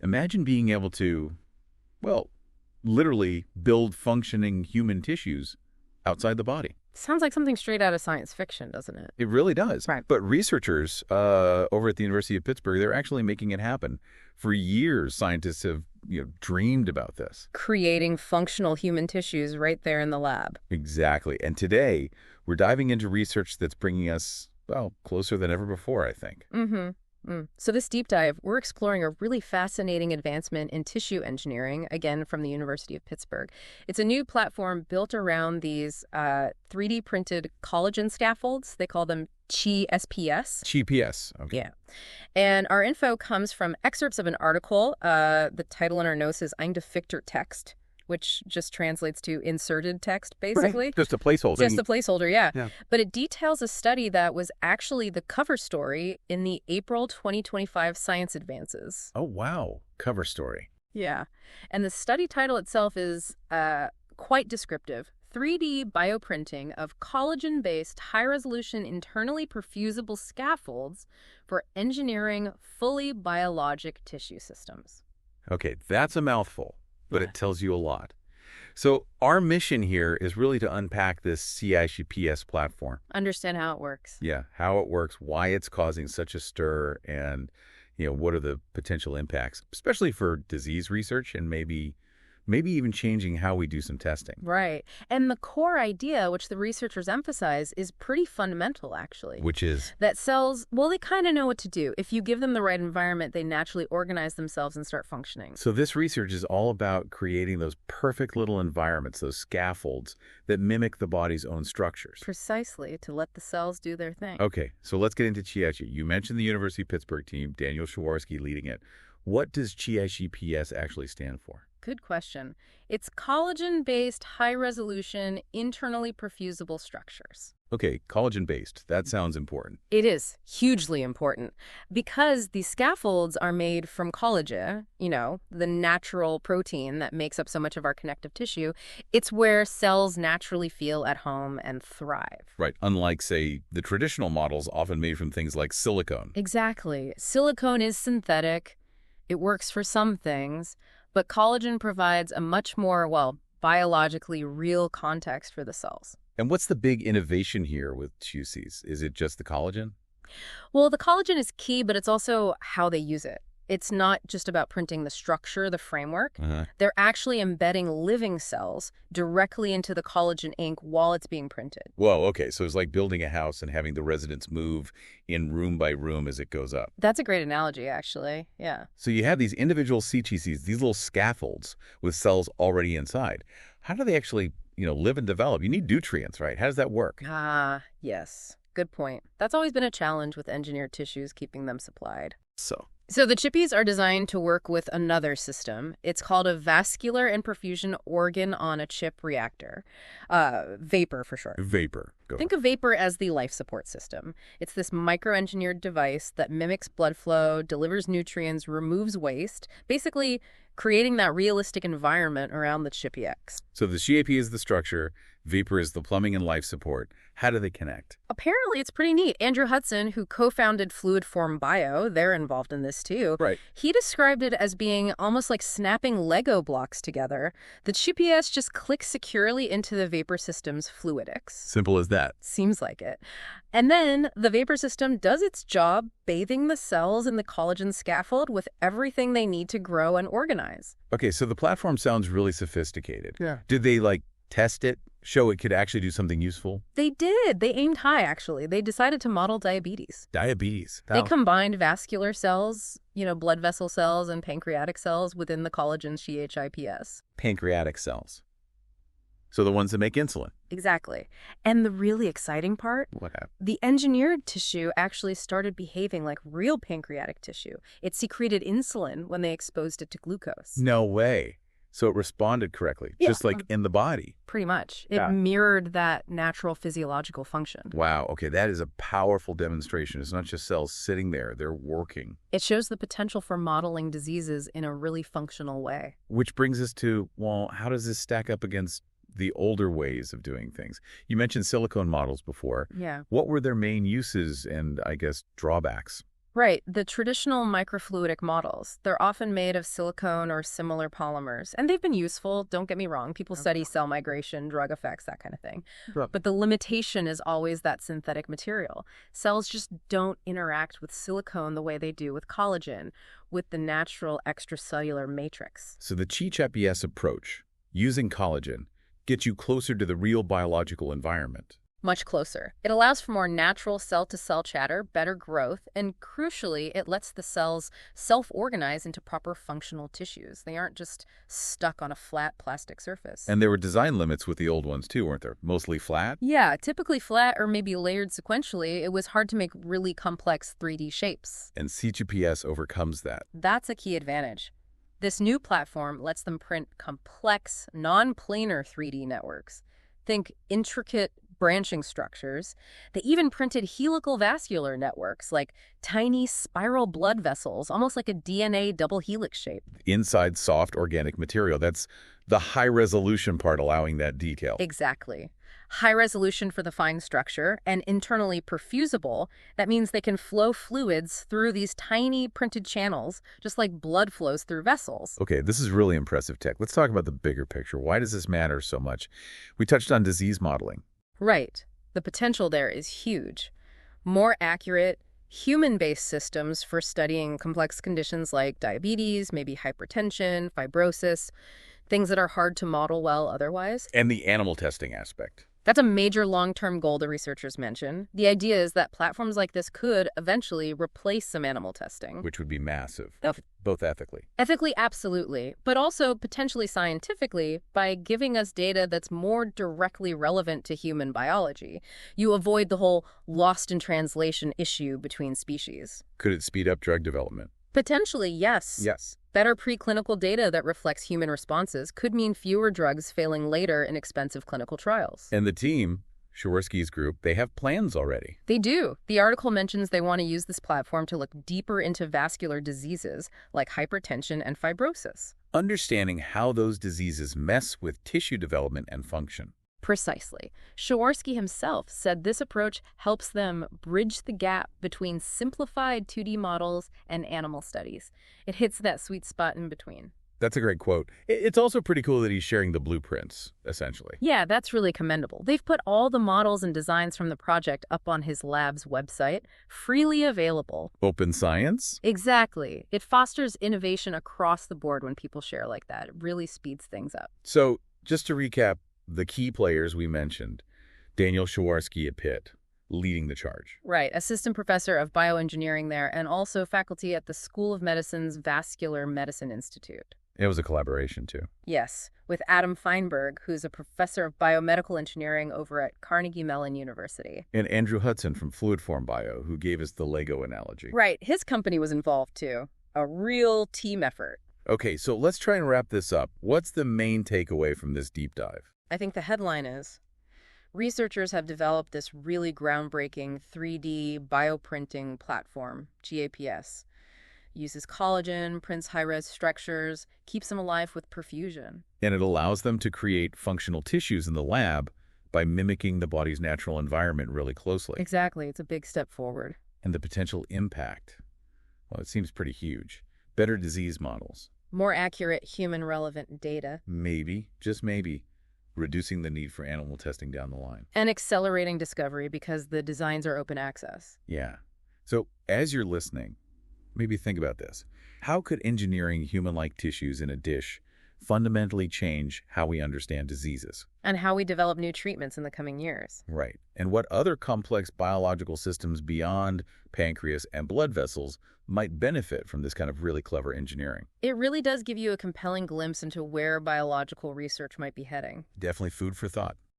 Imagine being able to, well, literally build functioning human tissues outside the body. Sounds like something straight out of science fiction, doesn't it? It really does. Right. But researchers over at the University of Pittsburgh, they're actually making it happen. For years, scientists have dreamed about this. Creating functional human tissues right there in the lab. Exactly. And today, we're diving into research that's bringing us, well, closer than ever before, I think. So this deep dive, we're exploring a really fascinating advancement in tissue engineering, again, from the University of Pittsburgh. It's a new platform built around these 3D printed collagen scaffolds. They call them Chi-SPS. Chi-PS. Okay. Yeah. And our info comes from excerpts of an article. The title in our notes is Eingefügter Text, which just translates to inserted text, basically. Right. Just a placeholder. Just a placeholder, yeah. But it details a study that was actually the cover story in the April 2025 Science Advances. Oh, wow. Cover story. Yeah. And the study title itself is quite descriptive. 3D bioprinting of collagen-based, high-resolution, internally perfusible scaffolds for engineering fully biologic tissue systems. Okay, that's a mouthful. But it tells you a lot. So our mission here is really to unpack this CICPS platform. Understand how it works. Yeah, how it works, why it's causing such a stir, and what are the potential impacts, especially for disease research and maybe even changing how we do some testing. Right. And the core idea, which the researchers emphasize, is pretty fundamental, actually. Which is? That cells, well, they kind of know what to do. If you give them the right environment, they naturally organize themselves and start functioning. So this research is all about creating those perfect little environments, those scaffolds that mimic the body's own structures. Precisely, to let the cells do their thing. Okay, so let's get into Chi-IP. You mentioned the University of Pittsburgh team, Daniel Shawarski leading it. What does Chi-IP actually stand for? Good question. It's collagen-based, high-resolution, internally perfusible structures. Okay, collagen-based. That sounds important. It is hugely important because these scaffolds are made from collagen, the natural protein that makes up so much of our connective tissue. It's where cells naturally feel at home and thrive. Right, unlike, say, the traditional models often made from things like silicone. Exactly. Silicone is synthetic. It works for some things. But collagen provides a much more, biologically real context for the cells. And what's the big innovation here with Chi-Cs? Is it just the collagen? Well, the collagen is key, but it's also how they use it. It's not just about printing the structure, the framework. They're actually embedding living cells directly into the collagen ink while it's being printed. Whoa, okay. So it's like building a house and having the residents move in room by room as it goes up. That's a great analogy, actually. Yeah. So you have these individual Chi-Cs, these little scaffolds with cells already inside. How do they actually, live and develop? You need nutrients, right? How does that work? Yes. Good point. That's always been a challenge with engineered tissues, keeping them supplied. So the chippies are designed to work with another system. It's called a vascular and perfusion organ-on-a-chip reactor. VAPOR for short. VAPOR. Think of VAPOR as the life support system. It's this micro-engineered device that mimics blood flow, delivers nutrients, removes waste, basically creating that realistic environment around the ChippyX. So the CAP is the structure, VAPOR is the plumbing and life support. How do they connect? Apparently, it's pretty neat. Andrew Hudson, who co-founded Fluidform Bio, they're involved in this too. Right. He described it as being almost like snapping Lego blocks together. The ChippyS just clicks securely into the VAPOR system's fluidics. Simple as that. Seems like it. And then the VAPOR system does its job bathing the cells in the collagen scaffold with everything they need to grow and organize. Okay, so the platform sounds really sophisticated. Yeah. Did they, test it, show it could actually do something useful? They did. They aimed high, actually. They decided to model diabetes. Diabetes. They combined vascular cells, blood vessel cells and pancreatic cells within the collagen CHIPS. Pancreatic cells. So the ones that make insulin. Exactly. And the really exciting part? What happened? The engineered tissue actually started behaving like real pancreatic tissue. It secreted insulin when they exposed it to glucose. No way. So it responded correctly, just like in the body. Pretty much. It mirrored that natural physiological function. Wow. Okay, that is a powerful demonstration. It's not just cells sitting there. They're working. It shows the potential for modeling diseases in a really functional way. Which brings us to, how does this stack up against the older ways of doing things? You mentioned silicone models before. Yeah. What were their main uses and, I guess, drawbacks? Right, the traditional microfluidic models, they're often made of silicone or similar polymers, and they've been useful, don't get me wrong. People study cell migration, drug effects, that kind of thing. Sure. But the limitation is always that synthetic material. Cells just don't interact with silicone the way they do with collagen, with the natural extracellular matrix. So the CHEP-ES approach, using collagen, gets you closer to the real biological environment. Much closer. It allows for more natural cell-to-cell chatter, better growth, and crucially, it lets the cells self-organize into proper functional tissues. They aren't just stuck on a flat plastic surface. And there were design limits with the old ones too, weren't there? Mostly flat? Yeah, typically flat or maybe layered sequentially. It was hard to make really complex 3D shapes. And CHEP-ES overcomes that. That's a key advantage. This new platform lets them print complex, non-planar 3D networks. Think intricate branching structures. They even printed helical vascular networks, like tiny spiral blood vessels, almost like a DNA double helix shape. Inside soft organic material. That's the high-resolution part allowing that detail. Exactly. High resolution for the fine structure and internally perfusible. That means they can flow fluids through these tiny printed channels, just like blood flows through vessels. Okay, this is really impressive tech. Let's talk about the bigger picture. Why does this matter so much? We touched on disease modeling. Right. The potential there is huge. More accurate, human-based systems for studying complex conditions like diabetes, maybe hypertension, fibrosis, things that are hard to model well otherwise. And the animal testing aspect. That's a major long-term goal the researchers mention. The idea is that platforms like this could eventually replace some animal testing. Which would be massive, Oh. both ethically. Ethically, absolutely, but also potentially scientifically by giving us data that's more directly relevant to human biology. You avoid the whole lost in translation issue between species. Could it speed up drug development? Potentially, yes. Yes. Better preclinical data that reflects human responses could mean fewer drugs failing later in expensive clinical trials. And the team, Jaworski's group, they have plans already. They do. The article mentions they want to use this platform to look deeper into vascular diseases like hypertension and fibrosis. Understanding how those diseases mess with tissue development and function. Precisely. Jaworski himself said this approach helps them bridge the gap between simplified 2D models and animal studies. It hits that sweet spot in between. That's a great quote. It's also pretty cool that he's sharing the blueprints, essentially. Yeah, that's really commendable. They've put all the models and designs from the project up on his lab's website, freely available. Open science? Exactly. It fosters innovation across the board when people share like that. It really speeds things up. So, just to recap, the key players we mentioned, Daniel Jaworski at Pitt, leading the charge. Right, assistant professor of bioengineering there and also faculty at the School of Medicine's Vascular Medicine Institute. It was a collaboration, too. Yes, with Adam Feinberg, who's a professor of biomedical engineering over at Carnegie Mellon University. And Andrew Hudson from Fluidform Bio, who gave us the Lego analogy. Right, his company was involved, too. A real team effort. Okay, so let's try and wrap this up. What's the main takeaway from this deep dive? I think the headline is, researchers have developed this really groundbreaking 3D bioprinting platform, GAPS. Uses collagen, prints high-res structures, keeps them alive with perfusion. And it allows them to create functional tissues in the lab by mimicking the body's natural environment really closely. Exactly. It's a big step forward. And the potential impact, well, it seems pretty huge. Better disease models. More accurate human-relevant data. Maybe, just maybe, reducing the need for animal testing down the line. And accelerating discovery because the designs are open access. Yeah. So as you're listening, maybe think about this. How could engineering human-like tissues in a dish fundamentally change how we understand diseases? And how we develop new treatments in the coming years. Right. And what other complex biological systems beyond pancreas and blood vessels might benefit from this kind of really clever engineering? It really does give you a compelling glimpse into where biological research might be heading. Definitely food for thought.